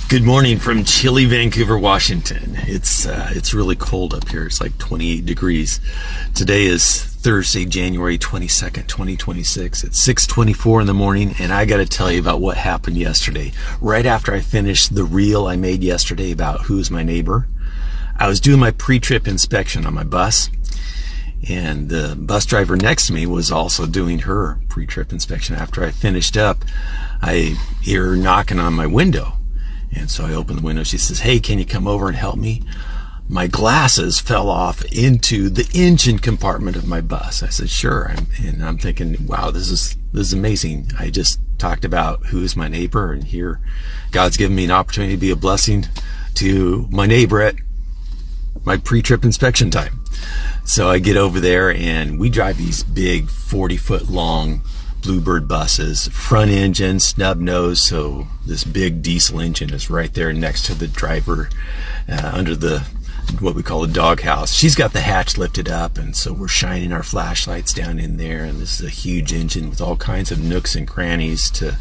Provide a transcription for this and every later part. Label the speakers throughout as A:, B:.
A: Good morning from chilly Vancouver, Washington. It's really cold up here. It's like 28 degrees. Today is Thursday, January 22nd, 2026. It's 6:24 in the morning, and I got to tell you about what happened yesterday. Right after I finished the reel I made yesterday about who's my neighbor, I was doing my pre-trip inspection on my bus, and the bus driver next to me was also doing her pre-trip inspection. After I finished up, I hear her knocking on my window. And so I opened the window. She says, "Hey, can you come over and help me? My glasses fell off into the engine compartment of my bus." I said, "Sure." And I'm thinking, wow, this is amazing. I just talked about who's my neighbor, and here God's given me an opportunity to be a blessing to my neighbor at my pre-trip inspection time. So I get over there, and we drive these big 40-foot long Bluebird buses, front engine, snub nose, so this big diesel engine is right there next to the driver under the what we call a doghouse. She's got the hatch lifted up, and so we're shining our flashlights down in there, and this is a huge engine with all kinds of nooks and crannies to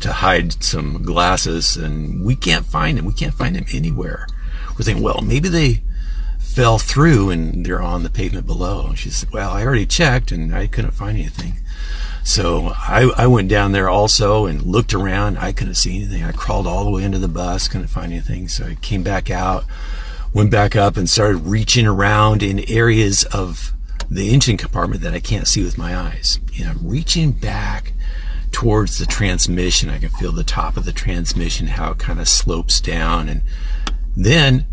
A: hide some glasses, and we can't find them. We can't find them anywhere. We're thinking, well, maybe they fell through and they're on the pavement below. And she said, "Well, I already checked and I couldn't find anything." So I went down there also and looked around. I couldn't see anything. I crawled all the way into the bus, couldn't find anything. So I came back out, went back up, and started reaching around in areas of the engine compartment that I can't see with my eyes. And I'm reaching back towards the transmission. I can feel the top of the transmission, how it kind of slopes down. And then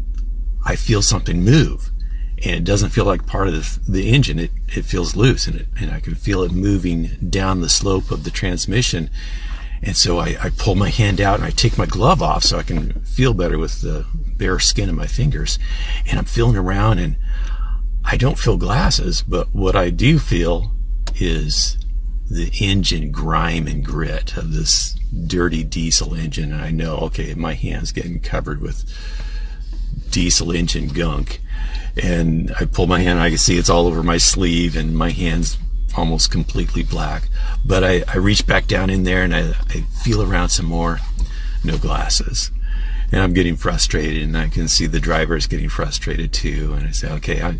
A: I feel something move. And it doesn't feel like part of the engine. It feels loose, and I can feel it moving down the slope of the transmission. And so I pull my hand out and I take my glove off so I can feel better with the bare skin of my fingers. And I'm feeling around, and I don't feel glasses, but what I do feel is the engine grime and grit of this dirty diesel engine. And I know, okay, my hand's getting covered with diesel engine gunk. And I pull my hand, I can see it's all over my sleeve, and my hand's almost completely black. But I reach back down in there, and I feel around some more. No glasses. And I'm getting frustrated, and I can see the driver is getting frustrated too. And I say, okay,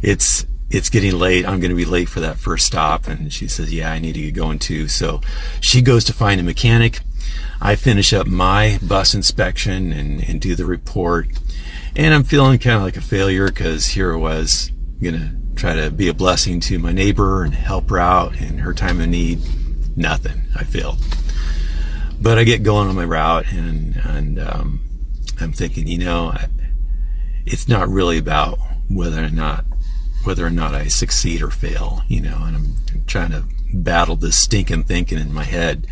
A: it's getting late. I'm going to be late for that first stop. And she says, "Yeah, I need to get going too." So she goes to find a mechanic. I finish up my bus inspection and do the report. And I'm feeling kind of like a failure, because here I was going to try to be a blessing to my neighbor and help her out in her time of need. Nothing. I failed. But I get going on my route, and I'm thinking, it's not really about whether or not I succeed or fail, and I'm trying to battle this stinking thinking in my head.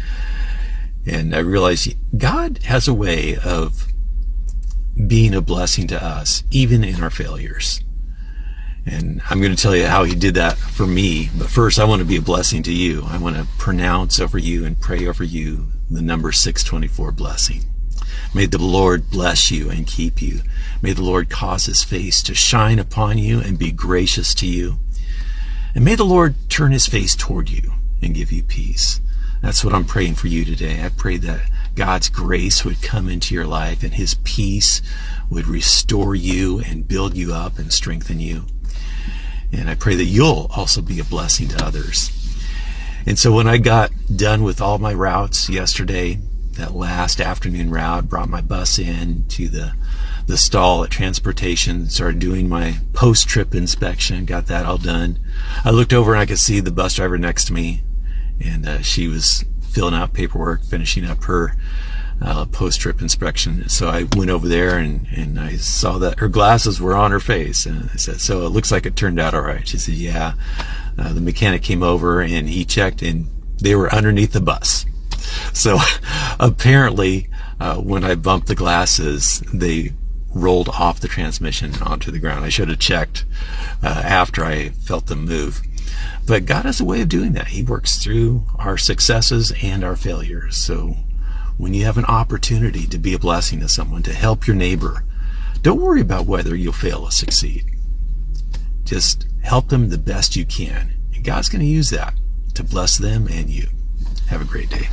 A: And I realize God has a way of being a blessing to us, even in our failures. And I'm going to tell you how he did that for me. But first, I want to be a blessing to you. I want to pronounce over you and pray over you the number 624 blessing. May the Lord bless you and keep you. May the Lord cause his face to shine upon you and be gracious to you. And may the Lord turn his face toward you and give you peace. That's what I'm praying for you today. I pray that God's grace would come into your life, and his peace would restore you and build you up and strengthen you. And I pray that you'll also be a blessing to others. And so when I got done with all my routes yesterday, that last afternoon route, brought my bus in to the stall at transportation, started doing my post-trip inspection, got that all done. I looked over and I could see the bus driver next to me, and she was filling out paperwork, finishing up her post-trip inspection. So I went over there and I saw that her glasses were on her face, and I said, "So it looks like it turned out all right." She said, "Yeah." The mechanic came over and he checked, and they were underneath the bus. So apparently when I bumped the glasses, they rolled off the transmission onto the ground. I should have checked after I felt them move. But God has a way of doing that. He works through our successes and our failures. So when you have an opportunity to be a blessing to someone, to help your neighbor, don't worry about whether you'll fail or succeed. Just help them the best you can. And God's going to use that to bless them and you. Have a great day.